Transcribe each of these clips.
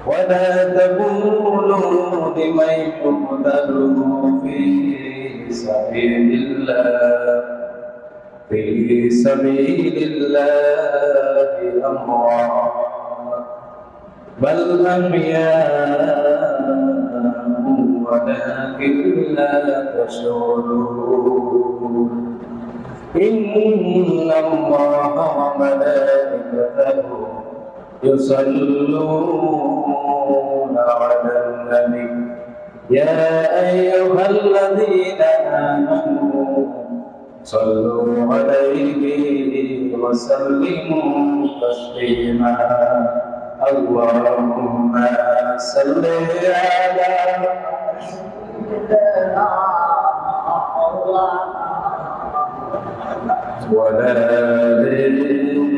ولا تقولوا لمن يقتل في سبيل الله أموات بل أحياء ولكن لا تشعرون إن الله وملائكته يصلون على النبي يا أيها الذين آمنوا صلوا عليه وسلموا تسليما اللهم صل على ولا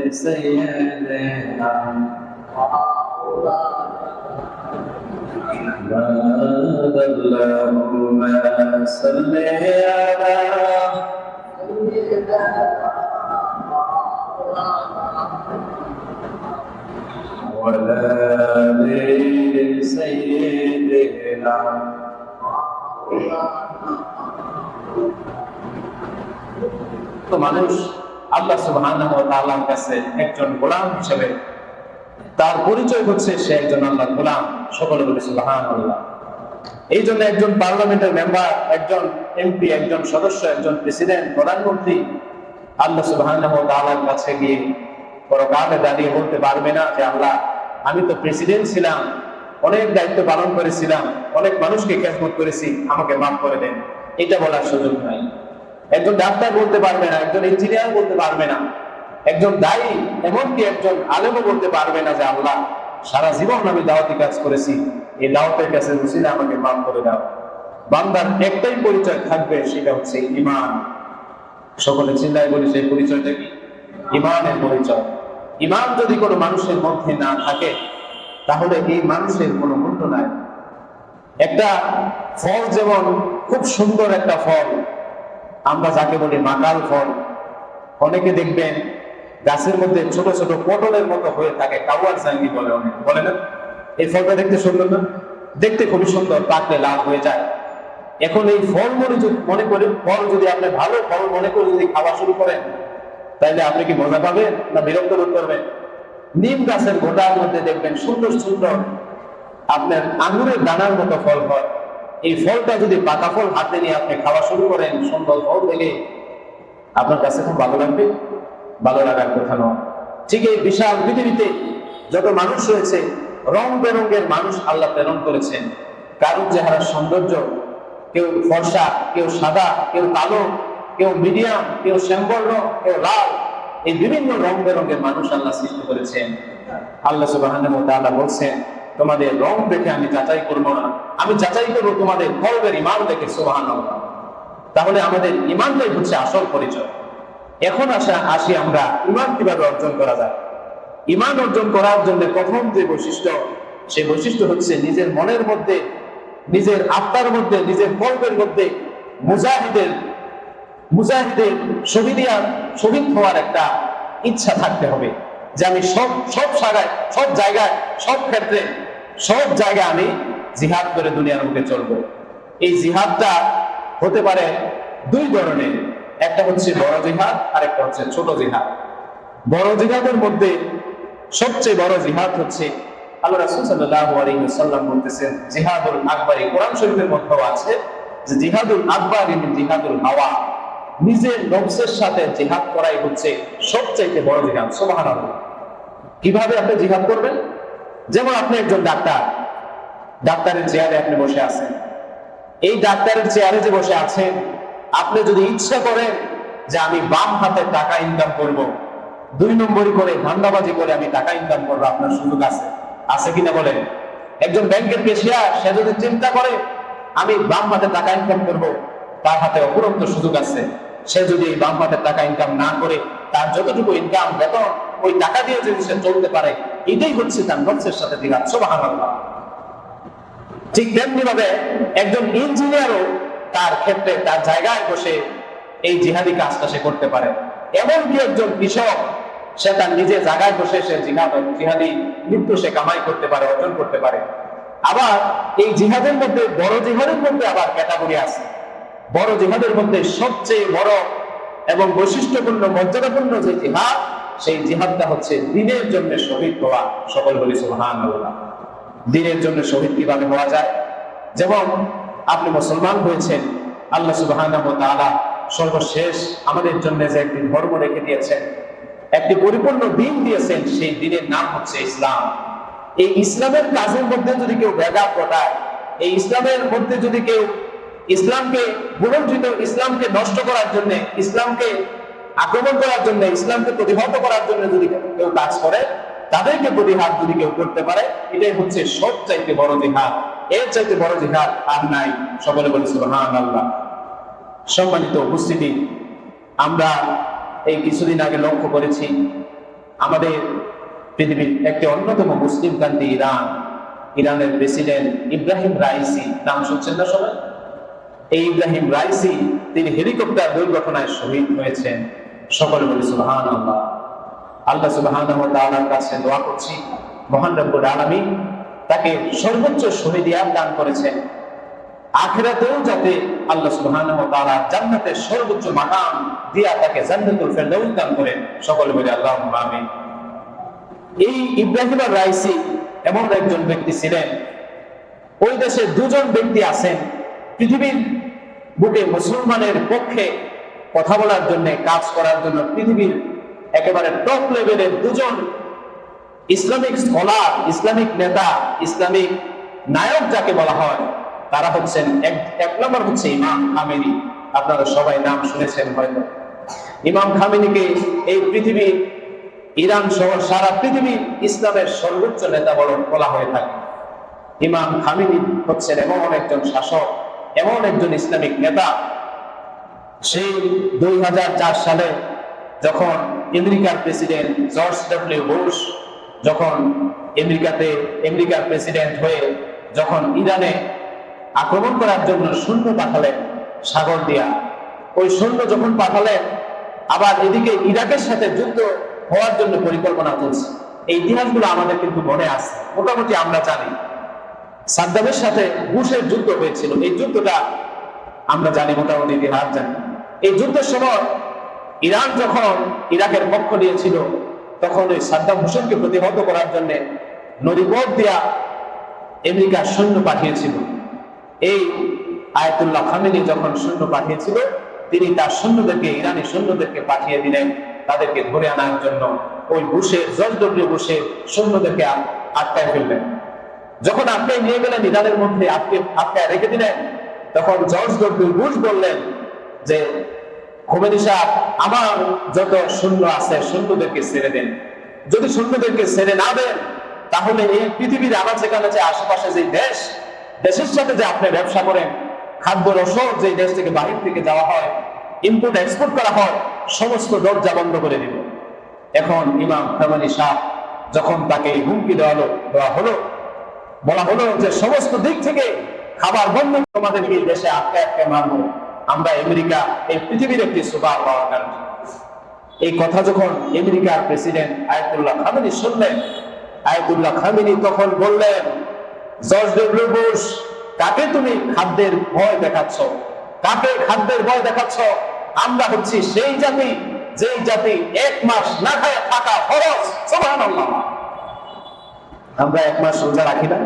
سيدنا اللهم صل على ولا سيدنا তো মানুষ আল্লাহ সুবহানাহু ওয়া তাআলার কাছে একজন গোলাম হিসেবে তার পরিচয় হচ্ছে সে একজন আল্লাহর গোলাম। সকলে বলে সুবহানাল্লাহ। এই জন্য একজন পার্লামেন্টের মেম্বার, একজন এমপি, একজন সদস্য, একজন প্রেসিডেন্ট, প্রধানমন্ত্রী আল্লাহ সুবহানাহু ওয়া তাআলার কাছে গিয়ে পরকালে দাঁড়িয়ে বলতে পারবে না যে আল্লাহ আমি তো প্রেসিডেন্ট ছিলাম, অনেক দায়িত্ব পালন করেছিলাম, অনেক মানুষকে খেদমত করেছি, আমাকে মাফ করে দেন। এটা বলার সুযোগ নাই। একজন ডাক্তার বলতে পারবে না, একজন ইঞ্জিনিয়ার বলতে পারবে না, একজন দায়ী এমনকি একজন আলেমও বলতে পারবে না যে আল্লাহ সারা জীবন আমি দাওয়াতি কাজ করেছি, এই দাওয়াতের কাছে রুসিলে আমাকে মাফ করে দাও। বান্দার একটাই পরিচয় থাকবে, সেটা হচ্ছে ঈমান। সকলে চিল্লায় বলি সেই পরিচয়টা কি? ঈমানের পরিচয়। ঈমান যদি কোনো মানুষের মধ্যে না থাকে তাহলে এই মানুষের কোনো মূল্য নাই। একটা ফল যেমন খুব সুন্দর একটা ফল, আমরা যাকে বলি মাকাল ফল, অনেকে দেখবেন গাছের মধ্যে ছোট ছোট পটলের মতো হয়ে থাকে, কাওয়ার জাঙ্গি বলে অনেক, বলে না? এই ফলটা দেখতে সুন্দর না? দেখতে খুবই সুন্দর, পাকলে লাল হয়ে যায়। এখন এই ফল মনে করে ফল যদি আপনি ভালো ফল মনে করে যদি খাওয়া শুরু করেন তাহলে আপনি কি মজা পাবেন না বিরক্ত বোধ করবেন? নিম গাছের গোটার মধ্যে দেখবেন সুন্দর সুন্দর আপনার আঙুরের দানার মতো ফল হয়। এই ফলটা যদি পাকা ফল হাতে নিয়ে আপনি খাওয়া শুরু করেন, সুন্দর ফল থেকে আপনার কাছে খুব ভালো লাগবে? ভালো লাগার কথা নয়। ঠিক এই বিশাল পৃথিবীতে যত মানুষ রয়েছে, রং বেরঙের মানুষ আল্লাহ প্রেরণ করেছেন। কারোর চেহারার সৌন্দর্য, কেউ ফর্সা, কেউ সাদা, কেউ কালো, কেউ মিডিয়াম, কেউ শ্যামবর্ণ, কেউ লাল, এই বিভিন্ন রং বেরঙের মানুষ আল্লাহ সৃষ্টি করেছেন। আল্লাহ সুবহানাহু ওয়া তাআলা বলছেন তোমাদের রং দেখে আমি যাচাই করবো না, আমি যাচাই করবো তোমাদের কলবের ঈমান দেখে। সুবহানাল্লাহ। তাহলে আমাদের ঈমানটাই হচ্ছে আসল পরিচয়। এখন আসি আমরা ঈমান কিভাবে অর্জন করা যায়। ঈমান অর্জন করার জন্য প্রথম যে বৈশিষ্ট্য, সেই বৈশিষ্ট্য হচ্ছে নিজের মনের মধ্যে, নিজের আত্মার মধ্যে, নিজের কলবের মধ্যে মুজাহিদের শহীদ হওয়ার একটা ইচ্ছা থাকতে হবে যে আমি সব জায়গায় সব ক্ষেত্রে সব জায়গায় আমি জিহাদ করে দুনিয়ার মুখে চলবো। এই জিহাদটা হতে পারে দুই ধরনের, একটা হচ্ছে বড় জিহাদ আর একটা হচ্ছে ছোট জিহাদ। বড় জিহাদের মধ্যে সবচেয়ে বড় জিহাদ হচ্ছে আল্লাহ রাসূল সাল্লাল্লাহু আলাইহি ওয়াসাল্লাম বলতেছেন জিহাদুল আকবরী। কোরআন শরীফের মধ্যেও আছে যে জিহাদুল আকবর এবং জিহাদুল হাওয়া, নিজের নফসের সাথে জিহাদ করাই হচ্ছে সবচেয়ে বড় জিহাদ। সুবহানাল্লাহ। কিভাবে আপনি জিহাদ করবেন? যেমন আপনি একজন ডাক্তারের চেয়ারে আপনি বসে আছেন। এই ডাক্তারের চেয়ারে যে বসে আছেন, আপনি যদি ইচ্ছা করেন যে আমি বাম হাতে টাকা ইনকাম করব, 2 নম্বরই করে ধান্দাবাজি করে আমি টাকা ইনকাম করবো, আপনার সুযোগ আছে কিনা বলেন? একজন ব্যাংকের ক্যাশিয়ার, সে যদি চিন্তা করে আমি বাম হাতে টাকা ইনকাম করব, তার হাতে অপরন্ত সুযোগ আছে। সে যদি এই বাম হাতে টাকা ইনকাম না করে তার যতটুকু ইনকাম বেতন, ওই টাকা দিয়ে যদি সে চলতে পারে, এটাই হচ্ছে তার নফসের সাথে জিহাদ। সুবহানাল্লাহ। ঠিক তেমনি ভাবে একজন ইঞ্জিনিয়ারও তার ক্ষেত্রে তার জায়গায় বসে এই জিহাদি কাজটা সে করতে পারে। এমনকি একজন কৃষক সে তার নিজে জায়গায় বসে সে জিহাদি মৃত্যু সে কামাই করতে পারে, অর্জন করতে পারে। আবার এই জিহাদের মধ্যে বড় জিহাদের মধ্যে আবার ক্যাটাগরি আছে। বড় জিহাদের মধ্যে সবচেয়ে বড় এবং বৈশিষ্ট্যপূর্ণ মর্যাদাপূর্ণ যে জিহাদ, সেই জিহাদটা হচ্ছে দ্বীনের জন্য শহীদ হওয়া। সকল বলি সুবহানাল্লাহ। দ্বীনের জন্য শহীদ কিভাবে হওয়া যায়? যেমন আপনি মুসলমান হয়েছেন, আল্লাহ সুবহানাহু ওয়া তাআলা সর্বশেষ আমাদের জন্য যে একটি ধর্ম রেখে দিয়েছেন, একটি পরিপূর্ণ দ্বীন দিয়েছেন, সেই দ্বীনের নাম হচ্ছে ইসলাম। এই ইসলামের কাজের মধ্যে যদি কেউ ব্যাঘাত ঘটায়, এই ইসলামের মধ্যে যদি কেউ ইসলামকে গ্রহণকৃত ইসলামকে নষ্ট করার জন্য, ইসলামকে আক্রমণ করার জন্য, ইসলামকে প্রতিহত করার জন্য যদি কেউ কাজ করে, তাদেরকে প্রতিহার যদি কেউ করতে পারে, এটাই হচ্ছে সবচাইতে বড় জিহাদ। এর চাইতে বড় জিহাদ আর নাই। সকলে বলি সুবহানাল্লাহ। সম্মানিত উপস্থিতি, আমরা এই কিছুদিন আগে লক্ষ্য করেছি আমাদের পৃথিবীর একটি অন্যতম মুসলিম কান্ট্রি ইরান, ইরানের প্রেসিডেন্ট ইব্রাহিম রাইসি, নাম শুনছেন না সবাই? এই ইব্রাহিম রাইসি তিনি হেলিকপ্টার দুর্ঘটনায় শহীদ হয়েছেন। সকলে বলি সুবহানাল্লাহ। আল্লাহ সুবহানাহু ওয়া তাআলার কাছে দোয়া করছি, মহান রব্বুল আলামিন তাকে সর্বোচ্চ শহীদিয়াত দান করেছেন, আখিরাতেও যাতে আল্লাহ সুবহানাহু ওয়া তাআলা জান্নাতের সর্বোচ্চ মাকাম দিয়া তাকে জান্নাতুল ফেরদাউস দান করেন। সকলে বলি আল্লাহুম্মা আমিন। এই ইব্রাহিম রাইসি এমন একজন ব্যক্তি ছিলেন, ওই দেশে দুজন ব্যক্তি আছেন পৃথিবীর বুকে মুসলমানের পক্ষে কথা বলার জন্য, কাজ করার জন্য পৃথিবীর একেবারে টপ লেভেলের দুজন ইসলামিক স্কলার, ইসলামিক নেতা, ইসলামিক নায়ক যাকে বলা হয়, তারা হচ্ছেন এক নম্বর হচ্ছে ইমাম খামেনি। আপনারা সবাই নাম শুনেছেন হয়তো। ইমাম খামেনিকে এই পৃথিবীর ইরান সহ সারা পৃথিবীর ইসলামের সর্বোচ্চ নেতা বলা হয়ে থাকে। ইমাম খামেনি হচ্ছেন এমন একজন শাসক, এমন একজন ইসলামিক নেতা। সেই 2004 সালে যখন আমেরিকার প্রেসিডেন্ট জর্জ ডব্লিউ বুশ যখন আমেরিকার প্রেসিডেন্ট হয়ে যখন ইরানে আক্রমণ করার জন্য সৈন্য পাঠালেন সাগর দিয়া, ওই সৈন্য যখন পাঠালেন, আবার এদিকে ইরাকের সাথে যুদ্ধ হওয়ার জন্য পরিকল্পনা চলছে। এই ইতিহাসগুলো আমাদের কিন্তু মনে আছে, মোটামুটি আমরা জানি। সাদ্দামের সাথে বুশের যুদ্ধ হয়েছিল, এই যুদ্ধটা আমরা জানি, মোটামুটি ইতিহাস জানি। এই যুদ্ধের সময় ইরান যখন ইরাকের পক্ষ নিয়েছিল, তখন ওই সাদ্দাম হোসেনকে প্রতিহত করার জন্য নদীপথ দিয়া আমেরিকার সৈন্য পাঠিয়েছিল। এই আয়াতুল্লাহ খামেনি যখন সৈন্য পাঠিয়েছিল, তিনি তার সৈন্যদেরকে, ইরানি সৈন্যদেরকে পাঠিয়ে দিলেন তাদেরকে ধরে আনার জন্য। ওই জর্জ ডব্লিউ বুশের সৈন্যদেরকে আটকায় ফেললেন। যখন আটকায় নিয়ে গেলেন, ইরানের মধ্যে আটকায় রেখে দিলেন, তখন জর্জ ডব্লিউ বুশ বললেন যে, খোমেনি সাহেব, আমার যত সৈন্য আছে সৈন্যদেরকে ছেড়ে দেন। যদি সৈন্যদেরকে ছেড়ে না দেন, তাহলে এই পৃথিবীর আনাচে কানাচে আশেপাশে যে দেশের সাথে যে আপনি ব্যবসা করেন, খাদ্য রসদ যে দেশ থেকে বাহির থেকে যাওয়া হয়, ইম্পোর্ট এক্সপোর্ট করা হয়, সমস্ত দরজা বন্ধ করে দিব। এখন ইমাম খামেনি সাহেব যখন তাকে হুমকি দেওয়া হলো, বলা হলো যে সমস্ত দিক থেকে খাবার বন্ধ, তোমাদেরকে দেশে আটকে মারবো, আমরা আমেরিকা এই পৃথিবীর একটি সুপার পাওয়ার কান্ট্রি। এই কথা যখন আমেরিকার প্রেসিডেন্ট আয়াতুল্লাহ খামেনি শুনলেন, আয়াতুল্লাহ খামেনি তখন বললেন, জর্জ ডব্লিউ বুশ, কাকে তুমি খাদ্যের ভয় দেখাচ্ছ? কাকে খাদ্যের ভয় দেখাচ্ছ? আমরা হচ্ছি সেই জাতি, যেই জাতি 1 মাস না খায় থাকা ফরজ। সুবহানাল্লাহ। আমরা 1 মাস রোজা রাখি না?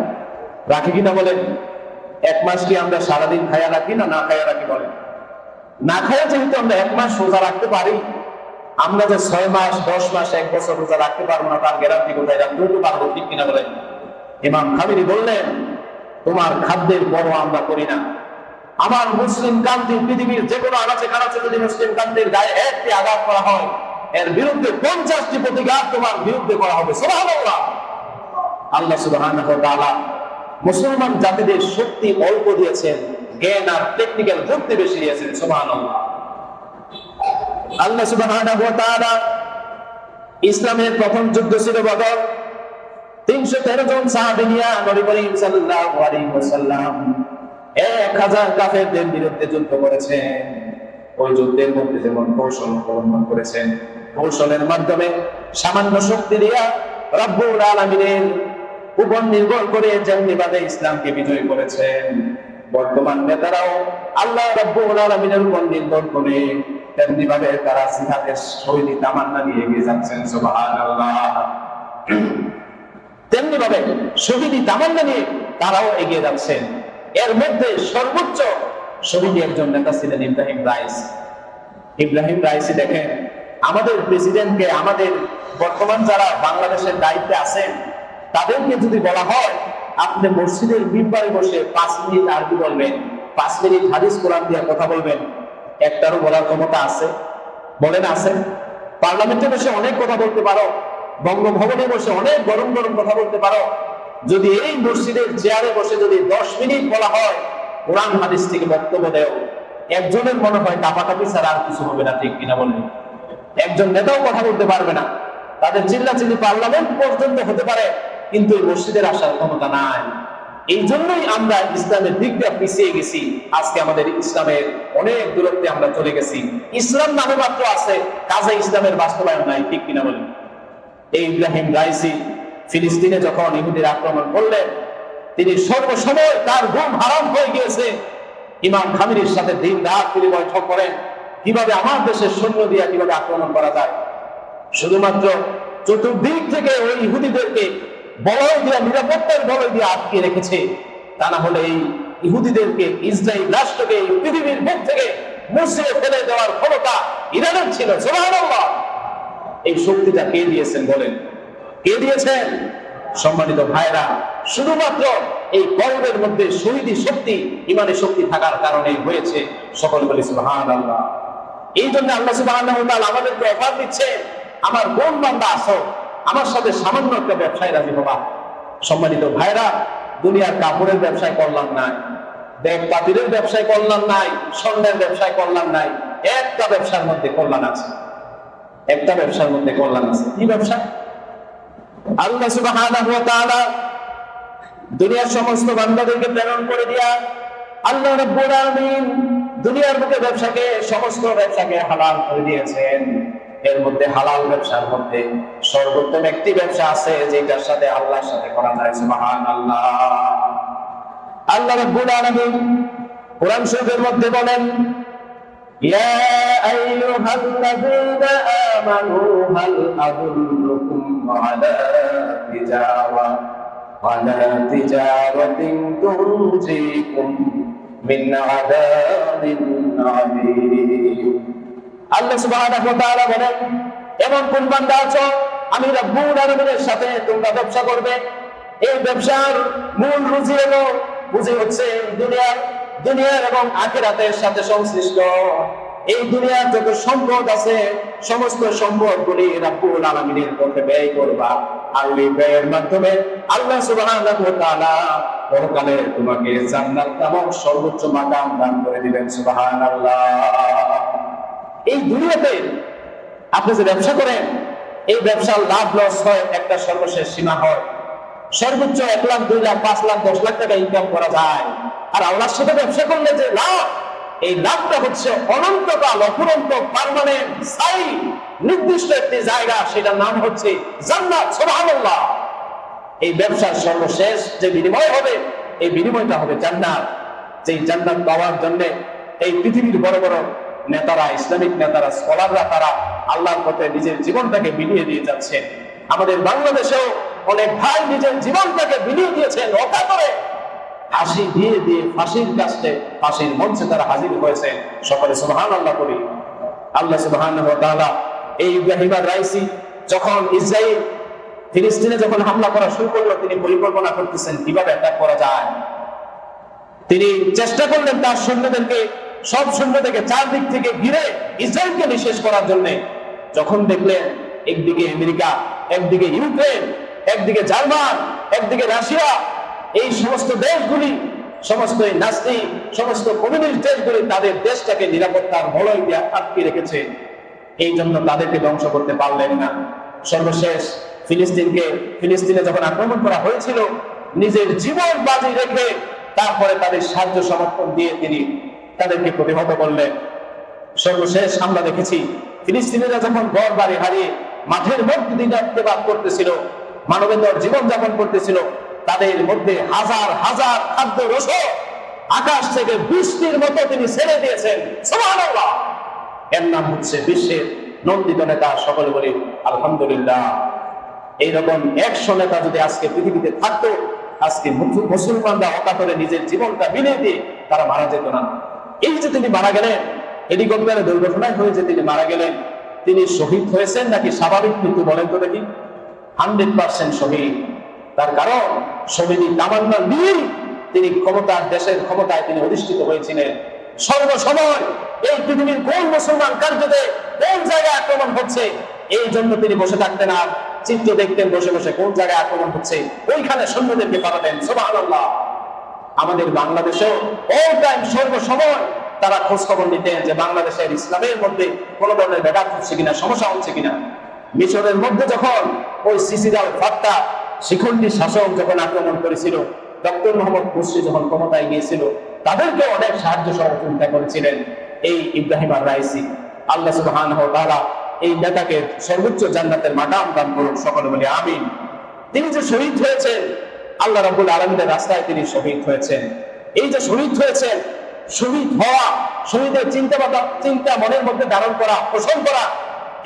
রাখি কিনা বলেন? 1 মাস কি আমরা সারাদিন খায়া রাখি না খায়া রাখি বলেন? না খায়া যেহেতু আমরা 1 মাস রোজা রাখতে পারি, আমরা যে 6 মাস, 10 মাস, 1 বছর রোজা রাখতে পারবো না, তার গ্যারান্টি কোথায়? রাখতেও তো পারবো, ঠিক কিনা বলেন? ইমাম খামেনি বললেন, তোমার খাদ্যের বড় আমরা করি না। আমার মুসলিম কান্ট্রি, পৃথিবীর যে কোনো আনাচে কানাচে যদি মুসলিম কান্ট্রির গায়ে একটি আঘাত করা হয়, এর বিরুদ্ধে 50টি প্রতিঘাত তোমার বিরুদ্ধে করা হবে। সুবহানাল্লাহ। আল্লাহ সুবহানাহু ওয়া তাআলা মুসলমান জাতিদের শক্তি অল্প দিয়েছেন, জ্ঞান আর টেকনিক্যাল বুদ্ধি বেশি দিয়েছেন। সুবহানাল্লাহ। আল্লাহ সুবহানাহু ওয়া তাআলা, ইসলামের প্রথম যুদ্ধ ছিল বদর। 313 জন সাহাবী নিয়ে নবী করিম সাল্লাল্লাহু আলাইহি ওয়াসাল্লাম 1000 কাফেরদের বিরুদ্ধে যুদ্ধ করেছেন। ওই যুদ্ধের মধ্যে যেমন কৌশল অবলম্বন করেছেন, কৌশলের মাধ্যমে সামান্য শক্তি দিয়া রব্বুল আলামিনের উপর নির্ভর করে যেমনিভাবে ইসলামকে বিজয় করেছেন, বর্তমান নেতারাও আল্লাহ রাব্বুল আলামিনের উপর নির্ভর করে তেমনি ভাবে তারা জিহাদের শহীদি তামান্না নিয়ে এগিয়ে যাচ্ছেন। সুবহানাল্লাহ। তেমনি ভাবে শহীদি তামান্না নিয়ে তারাও এগিয়ে যাচ্ছেন। এর মধ্যে সর্বোচ্চ শহীদি একজন নেতা ছিলেন ইব্রাহিম রাইসি। ইব্রাহিম রাইসি দেখেন, আমাদের প্রেসিডেন্টকে, আমাদের বর্তমান যারা বাংলাদেশের দায়িত্বে আছেন তাদেরকে যদি বলা হয় আপনি মসজিদের মিম্বারে বসে 5 মিনিট আরবি বলবেন, 5 মিনিট হাদিস কোরআন দিয়ে কথা বলবেন, একটারও বলার ক্ষমতা আছে? বলেন আছে? পার্লামেন্টে বসে অনেক কথা বলতে পারো, বঙ্গভবনে বসে অনেক গরম গরম কথা বলতে পারো, যদি এই মসজিদের চেয়ারে বসে যদি 10 মিনিট বলা হয় কোরআন হাদিস থেকে বক্তব্য দেও, একজনের মনে হয় কাপাকাপি ছাড়া আর কিছু হবে না, ঠিক কিনা বলেন? একজন নেতাও কথা বলতে পারবে না, তাদের চিল্লাচিল্লি পার্লামেন্ট পর্যন্ত হতে পারে, কিন্তু এই মসজিদের আসার ক্ষমতা নাই। এই জন্যই আমরা ইসলামের দিক দিয়ে পিছিয়ে গেছি। আজকে আমাদের ইসলামের অনেক দূরত্বে আমরা চলে গেছি। ইসলাম নামে মাত্র আছে, কাজে ইসলামের বাস্তবায়ন নাই, ঠিক কিনা বলেন? এই ইব্রাহিম রাইসি ফিলিস্তিনে যখন ইহুদিরা আক্রমণ করলেন, তিনি সর্বসময় তার ঘুম হারাম হয়ে গিয়েছে। ইমাম খামিনির সাথে দিন রাত তিনি বৈঠক করেন, কিভাবে আমার দেশের সৈন্য দিয়ে কিভাবে আক্রমণ করা যায়। শুধুমাত্র চতুর্দিক থেকে ওই ইহুদিদেরকে বলয় দিয়ে, নিরাপত্তার বলয় দিয়ে আটকে রেখেছে। তা না হলে এই ইহুদিদেরকে, ইসরায়েল রাষ্ট্রকে এই পৃথিবীর মুখ থেকে মুছিয়ে ফেলে দেওয়ার ক্ষমতা ইরানের ছিল। সুবহানাল্লাহ। এই শক্তিটা কে দিয়েছেন বলেন? কে দিয়েছেন? সম্মানিত ভাইরা, শুধুমাত্র এই কলবের মধ্যে শহীদি শক্তি, ইমানের শক্তি থাকার কারণে হয়েছে। সকল বলি সুবহানাল্লাহ। এই জন্য আল্লাহ সুবহানাহু ওয়া তাআলা আমাদেরকে অফার দিচ্ছে, আমার কোন বান্দা আছো, আমার সাথে সামান্য একটা ব্যবসায় রাজি হবা। সম্মানিত ভাইরা, দুনিয়ার কাপড়ের ব্যবসায় কল্যাণ নাই, ব্যাগ পাতিরের ব্যবসায় কল্যাণ নাই, স্বর্ণের ব্যবসায় কল্যাণ নাই। একটা ব্যবসার মধ্যে কল্যাণ আছে, একটা ব্যবসার মধ্যে কল্যাণ আছে। কি ব্যবসা? আল্লাহ সুবহানাহু ওয়া তাআলা দুনিয়ার সমস্ত বান্দাদেরকে প্রেরণ করে দিয়া আল্লাহ রাব্বুল আলামিন দুনিয়ার বুকে ব্যবসাকে, সমস্ত ব্যবসাকে হালাল করে দিয়েছেন। এর মধ্যে হালাল ব্যবসার মধ্যে সর্বোত্তম একটি ব্যবসা আছে যেটার সাথে আল্লাহর সাথে করা যায়। সুবহানাল্লাহ। আল্লাহ রাব্বুল আলামিন কোরআন শরীফের মধ্যে বলেন, ইয়া আইয়ুহাল্লাযীনা আমানু হাল আদুল্লুকুম আলা তিজারাতিন তুনজিকুম মিন আযাবিন আযীম। আল্লাহ সুবহানাহু ওয়া তাআলা বলেন, এমন কোন বান্দা আছো আমি রব্বুল আলামিনের সাথে তোমরা ব্যবসা করবে। এই ব্যবসার মূল পুঁজি হচ্ছে দুনিয়ার এবং আখিরাতের সাথে সংশ্লিষ্ট। এই দুনিয়ার যত সম্পদ আছে সমস্ত সম্পদগুলি রব্বুল আলামিনের পথে ব্যয় করবা। আর এই ব্যয়ের মাধ্যমে আল্লাহ সুবহানাহু ওয়া তাআলা পরকালে তোমাকে জান্নাত নামক সর্বোচ্চ মাকাম দান করে দিবেন। সুবহানাল্লাহ। এই দুনিয়াতে আপনি যে ব্যবসা করেন, এই ব্যবসার লাভ লস হয়, একটা সর্বশেষ সীমা হয়। সর্বোচ্চ 1 লাখ, 2 লাখ, 5 লাখ, 10 লাখ টাকা ইনকাম করা যায়। আর আল্লাহর সাথে ব্যবসা করলে যে লাভ, এই লাভটা হচ্ছে অনন্তকাল, অফুরন্ত, পার্মানেন্ট, স্থায়ী, নির্দিষ্ট একটি জায়গা, সেটার নাম হচ্ছে জান্নাত। সুবহানাল্লাহ। এই ব্যবসার সর্বশেষ যে বিনিময় হবে, এই বিনিময়টা হবে জান্নাত। যেই জান্নাত পাওয়ার জন্য এই পৃথিবীর বড় বড় নেতারা, ইসলামিক নেতারা, স্কলাররা, তারা আল্লাহর পথে নিজের জীবনটাকে বিলিয়ে দিয়ে যাচ্ছেন। আমাদের বাংলাদেশেও অনেক ভাই নিজের জীবনটাকে বিলিয়ে দিয়েছেন অকাতরে। হাসি দিয়ে দিয়ে ফাঁসির কাছে, ফাঁসির মঞ্চে তারা হাজির হয়েছে। সকলে সুবহানাল্লাহ করি। আল্লাহ সুবহানাহু ওয়া তাআলা এই ইব্রাহিম রাইসি যখন ইসরায়েল ফিলিস্তিনে যখন হামলা করা শুরু করলো, তিনি পরিকল্পনা করতেছেন কিভাবে অ্যাটাক করা যায়। তিনি চেষ্টা করলেন তার সৈন্যদেরকে, সব সৈন্য থেকে চারদিক থেকে ঘিরে ইসরায়েলকে নিঃশেষ করার জন্য। যখন দেখলেন একদিকে আমেরিকা, একদিকে ইউক্রেন, একদিকে জার্মান, একদিকে রাশিয়া, এই সমস্ত দেশগুলি, সমস্ত নাস্তিক, সমস্ত কমিউনিস্ট দেশগুলি তাদের দেশটাকে নিরাপত্তার বলয় দিয়ে আটকে রেখেছে, এই জন্য তাদেরকে ধ্বংস করতে পারলেন না। সর্বশেষ ফিলিস্তিনে যখন আক্রমণ করা হয়েছিল, নিজের জীবন বাজি রেখে তারপরে তাদের সাহায্য সমর্থন দিয়ে তিনি তাদেরকে প্রতিহত করলেন। সর্বশেষ আমরা দেখেছি ফিলিস্তিনিরা যখন ঘর বাড়ি হারিয়ে মাঠের মধ্যে দিনাতিপাত করতেছিল, মানবেতর জীবন যাপন করতেছিল, তাদের মধ্যে হাজার হাজার খাদ্য রসদ আকাশ থেকে বৃষ্টির মতো তিনি ছেড়ে দিয়েছেন। সুবহানাল্লাহ। এর নাম হচ্ছে বিশ্বের নন্দিত নেতা। সকলে বলি আলহামদুলিল্লাহ। এইরকম 100 নেতা যদি আজকে পৃথিবীতে থাকতো, আজকে মুসলমানরা অকাতরে নিজের জীবনটা বিলিয়ে দিয়ে তারা মারা যেত না। এই যে তিনি মারা গেলেন, হেলিকপ্টারে দুর্ঘটনায় হয়ে যে তিনি মারা গেলেন, তিনি শহীদ হয়েছেন নাকি স্বাভাবিক মৃত্যু বলেন তো দেখি? 100% শহীদ। তার কারণ শহীদী তামান্না নিয়েই তিনি দেশের ক্ষমতায় তিনি অধিষ্ঠিত হয়েছিলেন। সর্বসময় এই পৃথিবীর কোন মুসলমান কার্যতে কোন জায়গায় আক্রমণ হচ্ছে, এই জন্য তিনি বসে থাকতেন আর চিত্র দেখতেন বসে বসে কোন জায়গায় আক্রমণ হচ্ছে, ওইখানে সৈন্যদেরকে পাঠাতেন। সুবহানাল্লাহ। আমাদের বাংলাদেশেও অল টাইম সর্বসময় তারা খোঁজ খবর নিতেন যে বাংলাদেশের ইসলামের মধ্যে কোন ধরনের ব্যাঘাত হচ্ছে কিনা, সমস্যা হচ্ছে কিনা। মিশরের মধ্যে যখন ওই সিসিরাল ফাত্তা শিখণ্ডী শাসক যখন আক্রমণ করেছিল, ডক্টর মোহাম্মদ মুর্সি যখন ক্ষমতায় গিয়েছিল, তাদেরকে অনেক সাহায্য সহযোগিতা করেছিলেন এই ইব্রাহিম আর-রাইসি। আল্লাহ সুবহানাহু ওয়া তাআলা এই নেতাকে সর্বোচ্চ জান্নাতের মাকাম দান করুন। সকলে বলি আমিন। তিনি যে শহীদ হয়েছেন, আল্লাহ রাব্বুল আলামিনের রাস্তায় তিনি শহীদ হয়েছেন। এই যে শহীদ হয়েছেন, শহীদ হওয়া, শহীদের চিন্তা মনের মধ্যে ধারণ করা, পোষণ করা,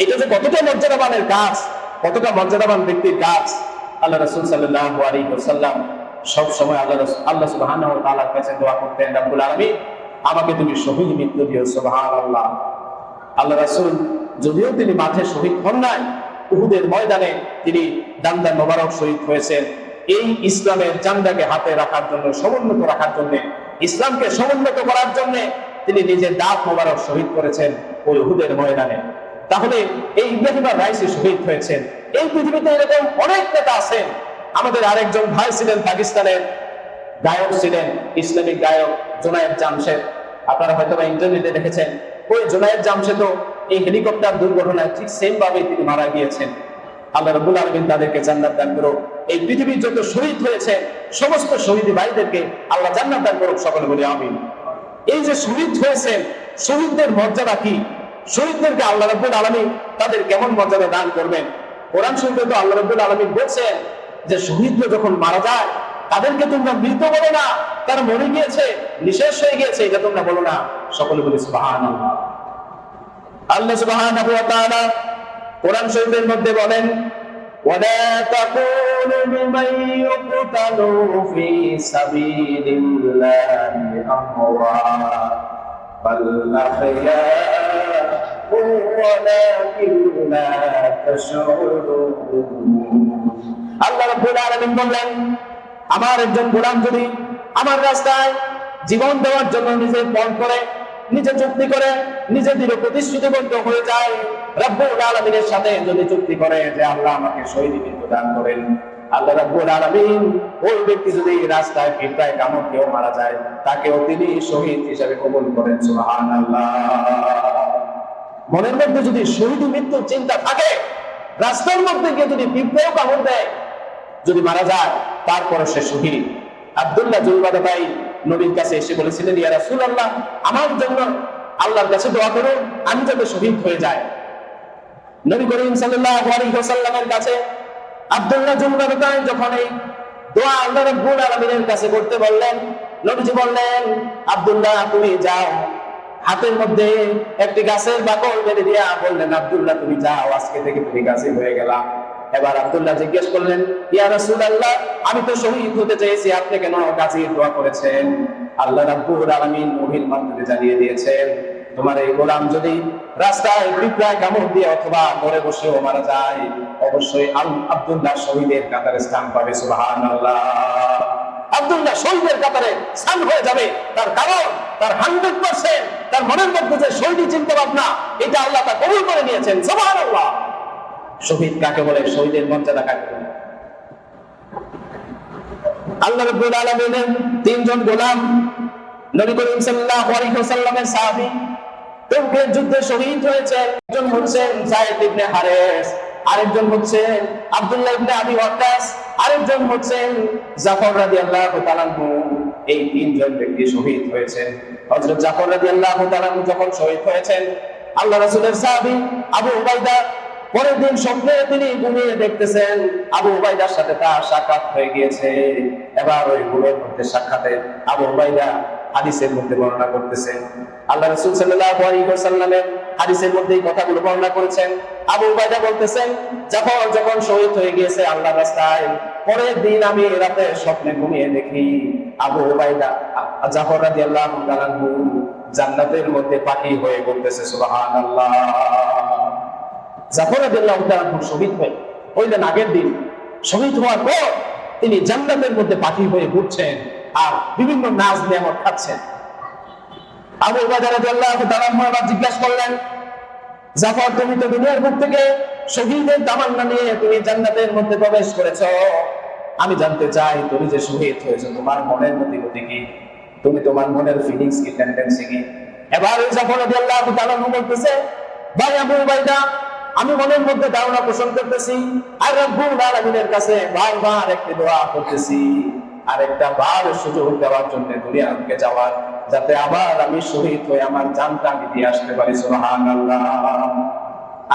এটা যে কতটা মর্যাদাবানের কাজ, কতটা মর্যাদাবান ব্যক্তির কাজ। আল্লাহ রাসূল সাল্লাল্লাহু আলাইহি ওয়াসাল্লাম সব সময় আল্লাহ সুবহানাহু ওয়া তাআলার কাছে দোয়া করতেন, রব্বুল আলামিন আমাকে তুমি শহীদ মৃত্যু দিও। সুবহানাল্লাহ। আল্লাহ রাসূল যদিও তিনি মাঠে শহীদ হন নাই, উহুদের ময়দানে তিনি দান্দান মোবারক শহীদ হয়েছেন। এই ইসলামের জান্ডাকে হাতে রাখার জন্য, সমুন্নত রাখার জন্য, ইসলামকে সমুন্নত করার জন্য তিনি নিজের দাঁত মোবারক শহীদ করেছেন ওই উহুদের ময়দানে। তাহলে এই ইব্রাহিম আর-রাইসি শহীদ হয়েছেন। এই পৃথিবীতে এরকম অনেক নেতা আছেন। আমাদের আরেকজন ভাই ছিলেন, পাকিস্তানের গায়ক ছিলেন, ইসলামিক গায়ক জোনায়েদ জামশেদ। আপনারা হয়তো ইন্টারনেটে দেখেছেন, ওই জোনায়েদ জামশেদও এই হেলিকপ্টার দুর্ঘটনায় ঠিক সেম ভাবে তিনি মারা গিয়েছেন। আল্লাহ রাব্বুল আলামিন তাদেরকে জান্নাত দান করুক। এই পৃথিবীর যত শহীদ হয়েছে সমস্ত শহীদী ভাইদেরকে আল্লাহ জান্নাত দান করুক। সকলে বলি আমিন। এই যে শহীদ হয়েছেন, শহীদদের মর্যাদা কি? শহীদদেরকে আল্লাহ রাব্বুল আলামিন তাদের কেমন মর্যাদা দান করবেন? কোরআন শরীফে তো আল্লাহ রাব্বুল আলামিন বলছেন যে শহীদরা যখন মারা যায় তাদেরকে তোমরা মৃত বলো না, তারা মরে গিয়েছে, নিঃশেষ হয়ে গিয়েছে, এটা তোমরা বলো না। সকলে বলি সুবহানাল্লাহ। আল্লাহ সুবহানাহু ওয়া তাআলা কোরআন শরীফের মধ্যে বলেন, ওয়ালা তাকুলু লিমান ইউকতালু ফি সাবিলিল্লাহি আমওয়াত বাল আহইয়াউ ওয়ালাকিন লা তাশউরুন। আল্লাহ রাব্বুল আলামিন বললেন, আমার একজন গোলাম যদি আমার রাস্তায় জীবন দেওয়ার জন্য নিজে পণ করে, নিজে চুক্তি করে, নিজে দৃঢ় প্রতিশ্রুতিবদ্ধ হয়ে যায়, রব্বুল আলামিনের সাথে যদি চুক্তি করে যে আল্লাহ আমাকে শহীদ মৃত্যু দান করেন, আল্লাহ রব্বুল আলামিন ওই ব্যক্তি যদি রাস্তায় পিঁপড়ায় কামড় খেয়েও মারা যায়, তাকেও তিনি শহীদ হিসেবে কবুল করেন। সুবহানাল্লাহ। মনের মধ্যে যদি শহীদ মৃত্যুর চিন্তা থাকে, রাস্তার মধ্যে গিয়ে যদি পিঁপড়াও কামড় দেয়, যদি মারা যায়, তারপরে সে শহীদ। আব্দুল্লাহ জুলবাদাতাই নবীর কাছে এসে বলেছিলেন, ইয়া রাসূলুল্লাহ, আমার জন্য আল্লাহর কাছে দোয়া করুন, আমি যাতে শহীদ হয়ে যাই। নবী করিম সাল্লাল্লাহু আলাইহি ওয়াসাল্লামের কাছে আব্দুল্লাহ জুলবাদাতাই যখন এই দোয়া আল্লাহ রাব্বুল আলামিনের কাছে করতে বললেন, নবীজি বললেন, আব্দুল্লাহ তুমি যাও। হাতের মধ্যে একটি গাছের বাকল বেঁধে দিয়া বললেন, আব্দুল্লাহ তুমি যাও, আজকে থেকে তুমি গাছী হয়ে গেলা। এবার আব্দুল্লাহ জিজ্ঞেস করলেন, ইয়া রাসূলুল্লাহ, আমি তো শহীদ হতে চেয়েছি, আপনি কেন গাজীর দোয়া করেছেন? আল্লাহ রাব্বুল আলামিন ওহীর মাধ্যমে জানিয়ে দিয়েছেন, তোমার এই গোলাম যদি রাস্তায় পিঁপড়ায় কামড় দিয়ে অথবা ঘরে বসেও মারা যায়, অবশ্যই আব্দুল্লাহ শহীদের কাতারে স্থান পাবে। সুবহানাল্লাহ। আব্দুল্লাহ শহীদের কাতারে স্থান হয়ে যাবে। তার কারণ তার 100% তার মনের মধ্যে যে শহীদ চিন্তা ভাবনা, এটা আল্লাহ তা কবুল করে নিয়েছেন। সুবহানাল্লাহ। শহীদ কাকে বলে? শহীদের মর্যাদা কাকে বলে? আল্লাহ রাব্বুল আলামিনের 3 জন গোলাম, নবী করিম সাল্লাল্লাহু আলাইহি ওয়াসাল্লামের সাহাবী, তাবুকের যুদ্ধে শহীদ হয়েছে। একজন হচ্ছেন যায়েদ ইবনে হারেস, আরেকজন হচ্ছেন আব্দুল্লাহ ইবনে আবি ওয়াক্কাস, আরেকজন হচ্ছেন জাফর রাদিয়াল্লাহু তাআলা আনহু। এই তিনজন ব্যক্তি শহীদ হয়েছেন। হযরত জাফর রাদিয়াল্লাহু তাআলা আনহু যখন শহীদ হয়েছেন, আল্লাহ রাসূলের সাহাবী আবু উবাইদা পরের দিন স্বপ্নে তিনি ঘুমিয়ে দেখতেছেন আবু উবাইদার সাথে তার সাক্ষাৎ হয়ে গিয়েছে। এবার ওই ঘুমের মধ্যে সাক্ষাতে আবু উবাইদা হাদিসের মধ্যে বর্ণনা করতেছেন, আল্লাহ রাসূল সাল্লাল্লাহু আলাইহি ওয়াসাল্লামের হাদিসের মধ্যে এই কথাগুলো বর্ণনা করেছেন। আবু উবাইদা বলতেছেন, জাফর যখন শহীদ হয়ে গিয়েছে আল্লাহর রাস্তায়, পরের দিন আমি রাতে স্বপ্নে ঘুমিয়ে দেখি আবু উবাইদা জাফর রাদিয়াল্লাহু তাআলা আনহু জান্নাতের মধ্যে পাখি হয়ে বলতেছে সুবহানাল্লাহ। জাফর রাদিয়াল্লাহু তাআলা আনহু শহীদ হইলেন আগের দিন, শহীদ হওয়ার পর তিনি জান্নাতের মধ্যে পাখি হয়ে ঘুরছেন আর বিভিন্ন নাজ নেয়ামত খাচ্ছেন। আবু উবাইদা রাদিয়াল্লাহু তাআলা আনহু আবার জিজ্ঞাসা করলেন, জাফর তুমি তো দুনিয়ার বুক থেকে শহীদের তামান্না নিয়ে তুমি জান্নাতের মধ্যে প্রবেশ করেছো, আমি জানতে চাই তুমি যে শহীদ হয়েছো তোমার মনের গতি কি, তুমি তোমার মনের ফিলিংস কি, টেন্ডেন্সি কি? এবার জাফর রাদিয়াল্লাহু তাআলা আনহু বলতেছে, ভাই আবু উবাইদা, আমি মনের মধ্যে ধারণা পোষণ করতেছি আর রব্বুল আলামিনের কাছে বারবার একটি দোয়া করতেছি, আর একটা বার সুযোগ দেওয়ার জন্য দুনিয়া থেকে যাওয়ার, যাতে আবার আমি শহীদ হয়ে আমার জানটা আমি দিয়ে আসতে পারি সুবহানাল্লাহ।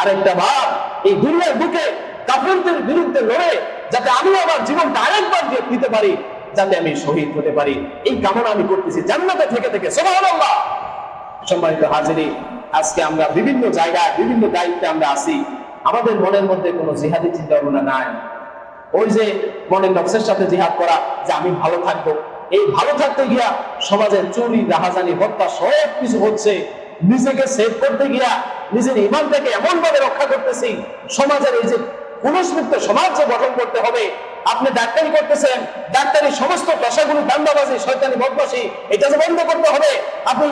আরেকটা বার এই দুনিয়ার বুকে কাফেরদের বিরুদ্ধে লড়ে যাতে আমি আমার জীবনটা আরেকবার দিয়ে দিতে পারি, যাতে আমি শহীদ হতে পারি, এই কামনা আমি করতেছি জান্নাতে থেকে থেকে সুবহানাল্লাহ। সম্মানিত হাজিরি, আজকে আমরা বিভিন্ন জায়গায় বিভিন্ন দায়িত্বে আমরা আছি, আমাদের মনের মধ্যে কোনো জিহাদি চিন্তা ভাবনা নাই। ওই যে মনের নকশের সাথে জিহাদ করা যে আমি ভালো থাকবো, এই ভালো থাকতে গিয়া সমাজের চুরি রাহাজানি হত্যা সব কিছু হচ্ছে, নিজেকে সেভ করতে গিয়া নিজের ইমানটাকে এমন ভাবে রক্ষা করতেছি, সমাজের এই যে পুরুষমুক্ত সমাজ যে গঠন করতে হবে, আপনি ডাক্তারি করতেছেন, ডাক্তারি সমস্ত পেশাগুলো দান্দাবাজি শয়তানি বদমাশি এটা যে বন্ধ করতে হবে। আপনি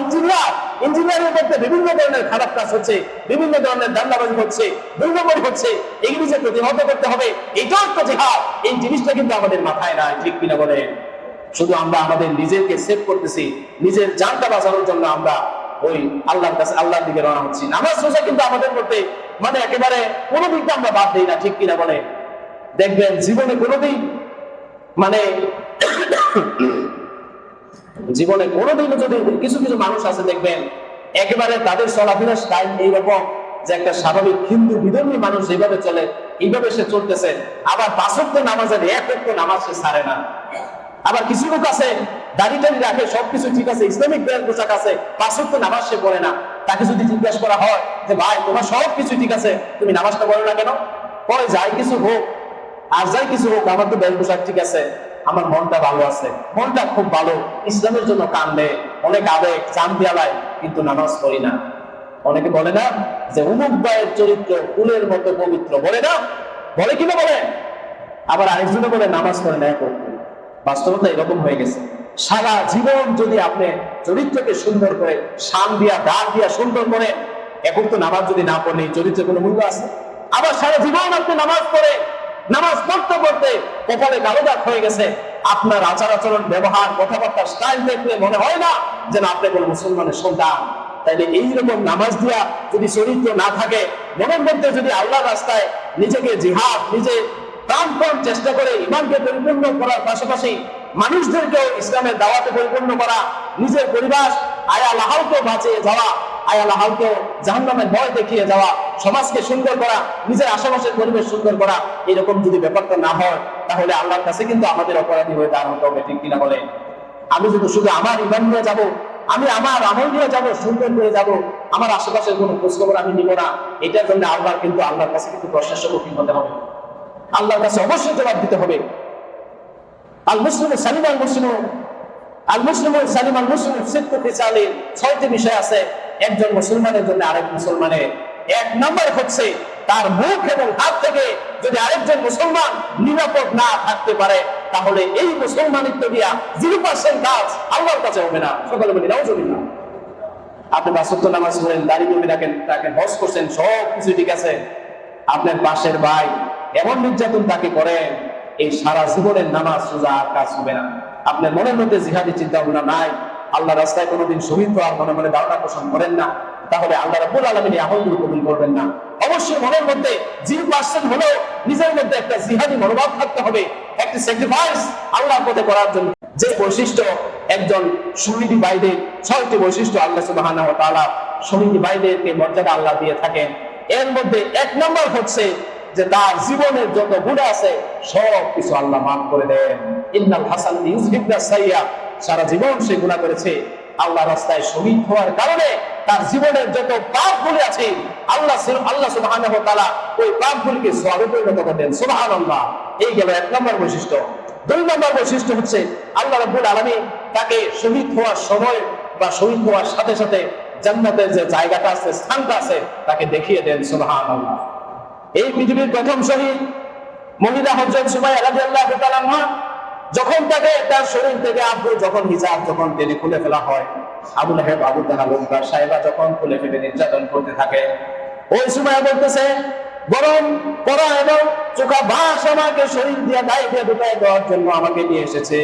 ইঞ্জিনিয়ারিং করতে বিভিন্ন ধরনের খারাপ কাজ হচ্ছে, বিভিন্ন ধরনের দান্দাবাজি হচ্ছে, দুর্নীতি হচ্ছে, এগুলি যে প্রতিহত করতে হবে, এটাও একটা জিহাদ। এই জিনিসটা কিন্তু আমাদের মাথায় নাই, ঠিক কিনা বলেন? শুধু আমরা আমাদের নিজেকে সেভ করতেছি, নিজের জানটা বাঁচানোর জন্য আমরা ওই আল্লাহর কাছে আল্লাহর দিকে রওনা হচ্ছি। নামাজ রোজা কিন্তু আমাদের মধ্যে মানে একেবারে কোনো দিকটা আমরা বাদ দিই না, ঠিক কিনা বলে? দেখবেন জীবনে কোনোদিন মানে জীবনে কোনোদিনও যদি কিছু কিছু মানুষ আছে দেখবেন একেবারে তাদের চলাফেরার স্টাইল এইরকম যে একটা স্বাভাবিক হিন্দু বিধর্মী মানুষ যেভাবে চলে এইভাবে সে চলতেছে, আবার 5 ওয়াক্ত নামাজের 1 ওয়াক্ত নামাজ সে ছাড়ে না। আবার কিছু লোক আছে দাড়ি টাড়ি রাখে, সবকিছু ঠিক আছে, ইসলামিক পোশাক আছে, 5 ওয়াক্ত নামাজ সে পড়ে না। তাকে যদি জিজ্ঞাসা করা হয় যে ভাই তোমার সবকিছু ঠিক আছে, তুমি নামাজটা পড়ো না কেন? পরে যাই কিছু হোক আর যাই কিছু হোক, আমার তো বেশ পোশাক ঠিক আছে, আমার মনটা ভালো আছে, মনটা খুব ভালো, ইসলামের জন্য কান্দে, অনেক আবেগ চান দেয়ালায়, কিন্তু নামাজ পড়ি না। অনেকে বলে না যে অমুক ভাইয়ের চরিত্র ফুলের মতো পবিত্র, বলে না? বলে কিনা বলে? আবার আরেকজনে বলে নামাজ পড়ে না। করতে বাস্তবতা এরকম হয়ে গেছে। সারা জীবন যদি আপনি চরিত্রকে সুন্দর করে শান দিয়া দাঁড় দিয়া সুন্দর করে, এখন তো নামাজ যদি না পড়লে চরিত্রের কোনো মূল্য আছে? আবার সারা জীবন আপনি নামাজ পড়ে, নামাজ পড়তে পড়তে কপালে কালো দাগ হয়ে গেছে, আপনার আচার আচরণ ব্যবহার কথাবার্তার স্টাইল দেখলে মনে হয় না যেন আপনি কোনো মুসলমানের সন্তান। তাইলে এইরকম নামাজ দিয়া যদি চরিত্র না থাকে, মনের মধ্যে যদি আল্লাহর রাস্তায় নিজেকে জিহাদ, নিজে প্রাণপণ চেষ্টা করে ইমানকে পরিপূর্ণ করার পাশাপাশি মানুষদেরকেও ইসলামের দাওয়াতে পরিপূর্ণ করা, নিজের পরিবার আয়াল হালকেও বাঁচিয়ে যাওয়া, আয়াল হালকেও জাহান্নামের ভয় দেখিয়ে যাওয়া, সমাজকে সুন্দর করা, নিজের আশেপাশের পরিবেশ সুন্দর করা, এরকম যদি ব্যাপারটা না হয় তাহলে আল্লাহর কাছে কিন্তু আমাদের অপরাধী হয়ে দাঁড়াতে হবে, ঠিক কিনা বলে? আমি যদি শুধু আমার ইমান নিয়ে যাবো, আমি আমার আমল নিয়ে যাবো, সুন্দর করে যাবো, আমার আশেপাশের কোনো খোঁজখবর আমি নিব না, এটার জন্য আল্লাহর কাছে কিন্তু প্রশ্নের সম্মুখীন হতে হবে, আল্লাহর কাছে অবশ্যই জবাব দিতে হবে। আল মুসলিমু সালিম আল মুসলিমু সালিম আল মুসলিমু সিদ্দু ফিসালিন, 6টি বিষয় আছে একজন মুসলমানের জন্য আরেক মুসলমানের। 1 নম্বর হচ্ছে তার মুখ এবং হাত থেকে যদি আরেকজন মুসলমান নিরাপদ না থাকতে পারে, তাহলে এই মুসলমানিত্ব দিয়া 0% কাজ আল্লাহর কাছে হবে না। সকলে বলি নাউজুবিল্লাহ। আপনি 5 ওয়াক্ত নামাজ পড়েন, দাড়ি জমি রাখেন, তাকে হজ করছেন, সব কিছু ঠিক আছে, আপনার পাশের ভাই এমন নির্যাতন তাকে করেন, এই সারা জীবনের নামাজ রোজা আর কাজ হবে না। আপনার মনের মধ্যে জিহাদি চিন্তা ভাবনা নাই, আল্লাহ রাস্তায় কোনোদিন শহীদ হওয়ার মনে মনে ধারণা পোষণ করেন না, তাহলে আল্লাহ রাব্বুল আলামিন আমলগুলো কবুল করবেন না। অবশ্যই মনের মধ্যে 0% হলেও নিজের মধ্যে একটা জিহাদি মনোভাব থাকতে হবে, একটি স্যাক্রিফাইস আল্লাহর পথে করার জন্য। যে বৈশিষ্ট্য একজন শহীদি ভাইদের, 6টি বৈশিষ্ট্য আল্লাহ সুবহানাহু ওয়া তাআলা শহীদি ভাইদেরকে মর্যাদা আল্লাহ দিয়ে থাকেন। এর মধ্যে 1 নম্বর হচ্ছে যে তার জীবনের যত গুনাহ আছে সব কিছু আল্লাহ মাফ করে দেন। ইন্নাল হাসান ইউযহিবনা সাইয়্যা, সারা জীবন সে গুনাহ করেছে, আল্লাহ রাস্তায় শহীদ হওয়ার কারণে তার জীবনের যত পাপগুলি আছে আল্লাহ সুবহানাহু ওয়া তাআলা ওই পাপগুলিকে সওয়াবে পরিণত করে দেন। সুবহানাল্লাহ। এই গেল 1 নম্বর বৈশিষ্ট্য। 2 নম্বর বৈশিষ্ট্য হচ্ছে আল্লাহ রাব্বুল আলামিন তাকে শহীদ হওয়ার সময় বা শহীদ হওয়ার সাথে সাথে জান্নাতের যে জায়গাটা আছে, স্থানটা আছে, তাকে দেখিয়ে দেন। সুবহানাল্লাহ। এই পৃথিবীর প্রথম শহীদ মহিলা হযরত সুমাইয়া রাদিয়াল্লাহু তাআলা আনহা, যখন তাকে তার শরীর থেকে যখন হিজাব যখন টেনে খুলে ফেলা হয়, আবু লাহাব, আবু তাহাব, তার সাহেবা যখন খুলে ফেলে নির্যাতন করতে থাকে, ওই সুমাইয়া বলতেছে, গরম করা এবং চোখা বাস আমাকে শরীর দিয়ে গায়ে দিয়ে ঢুকায় দেওয়ার জন্য আমাকে নিয়ে এসেছে,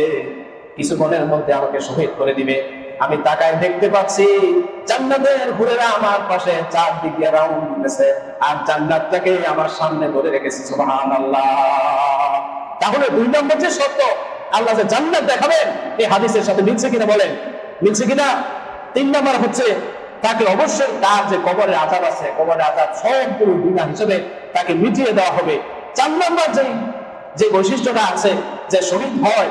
কিছুক্ষণের মধ্যে আমাকে শহীদ করে দিবে। আমি তাকায় দেখতে পাচ্ছি জান্নাতের হুরেরা আমার পাশে চারদিক দিয়ে রাউন্ড দিতেছে, আর জান্নাতটাকে আমার সামনে ধরে রেখেছে। সুবহানাল্লাহ। তাহলে 2 নম্বর যে সত্য, আল্লাহ যে জান্নাত দেখাবেন, এই হাদিসের সাথে মিলছে কিনা বলেন? মিলছে কিনা? 3 নম্বর হচ্ছে তাকে অবশ্যই তার যে কবরের আযাব আছে, কবরের আযাব সবগুলো গুনাহ হিসেবে তাকে মিটিয়ে দেওয়া হবে। 4 নম্বর যে বৈশিষ্ট্যটা আছে, যে শহীদ হয়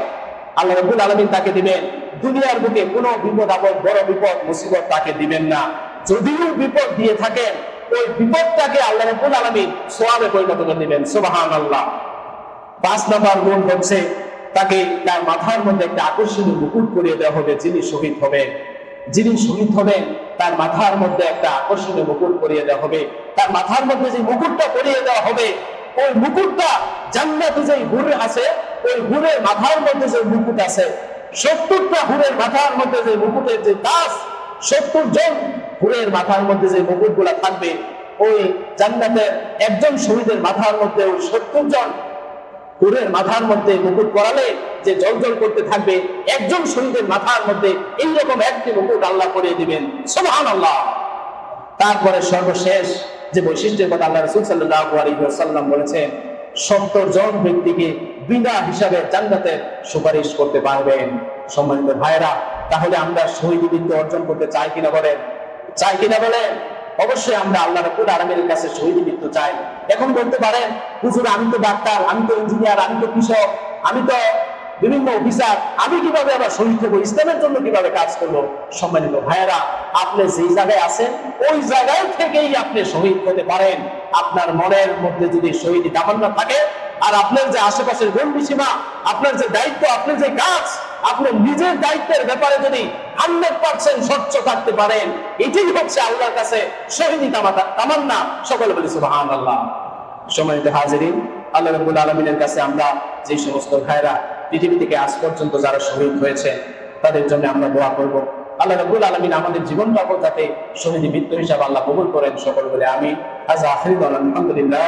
আল্লাহ রাব্বুল আলামিন তাকে দিবেন দুনিয়ার বুকে কোনো বিপদ আপদ, বড় বিপদ মুসিবত তাকে দিবেন না। যদিও বিপদ দিয়ে থাকেন, ওই বিপদটাকে আল্লাহ রাব্বুল আলামিন সওয়াবে পরিণত করে দিবেন। সুবহানাল্লাহ। 5 নম্বর গুণ হচ্ছে তাকে তার মাথার মধ্যে একটা আকর্ষণীয় মুকুট পরিয়ে দেওয়া হবে। যিনি শহীদ হবেন তার মাথার মধ্যে একটা আকর্ষণীয় মুকুট পরিয়ে দেওয়া হবে। তার মাথার মধ্যে যে মুকুটটা পরিয়ে দেওয়া হবে, ওই মুকুটটা জান্নাতে যে হুর আছে, ওই হুরের মাথার মধ্যে যে মুকুট আছে, 70টা হুরের মাথার মধ্যে যে মুকুটের যে তাজ, 70 জন হুরের মাথার মধ্যে যে মুকুটগুলা থাকবে, ওই জান্নাতের একজন শহীদের মাথার মধ্যে ওই 70 জন হুরের মাথার মধ্যে মুকুট পরালে যে জলজল করতে থাকবে, একজন শহীদের মাথার মধ্যে এইরকম একটি মুকুট আল্লাহ পরিয়ে দিবেন। সুবহানাল্লাহ। তারপরে সর্বশেষ যে বৈশিষ্ট্যের কথা আল্লাহ রাসূল সাল্লাল্লাহু আলাইহি ওয়াসাল্লাম বলেছেন, 70 জন ব্যক্তিকে বিনা হিসাবে জান্নাতে সুপারিশ করতে পারবেন। সম্মানিত ভাইরা, তাহলে আমরা শহীদ বৃত্তি অর্জন করতে চাই কিনা বলেন? অবশ্যই আমরা আল্লাহ রাব্বুল আলামিনের কাছে শহীদ বৃত্তি চাই। এখন বলতে পারেন, হুজুর আমি তো ডাক্তার, আমি তো ইঞ্জিনিয়ার, আমি তো কৃষক, আমি তো বিভিন্ন অফিসার, আমি কিভাবে আবার শহীদ হবো, ইসলামের জন্য কিভাবে কাজ করবো? সম্মানিত ভাইয়েরা, আপনি যেই জায়গায় আছেন ওই জায়গায় থেকেই আপনি শহীদ হতে পারেন। আপনার মনের মধ্যে যদি শহীদি তামান্না থাকে, আর আপনার যে আশেপাশের গণ্ডি সীমা, আপনার যে দায়িত্ব, আপনার যে কাজ, আপনার নিজের দায়িত্বের ব্যাপারে যদি 100% স্বচ্ছ থাকতে পারেন, এটাই হচ্ছে আল্লাহর কাছে শহীদি তামান্না। সকলে বলি সুবহানাল্লাহ। সম্মানিত হাজিরিন, আল্লাহ রাব্বুল আলামিনের কাছে আমরা যে সমস্ত ভাইরা পৃথিবী থেকে আজ পর্যন্ত যারা শহীদ হয়েছে তাদের জন্য আমরা দোয়া করব। আল্লাহ রাব্বুল আলামিন আমাদের জীবনটাকে যাতে শহীদ মৃত্যু হিসাবে আল্লাহ কবুল করেন। সকল বলে আমিন। আজ আখির আলহামদুলিল্লাহ।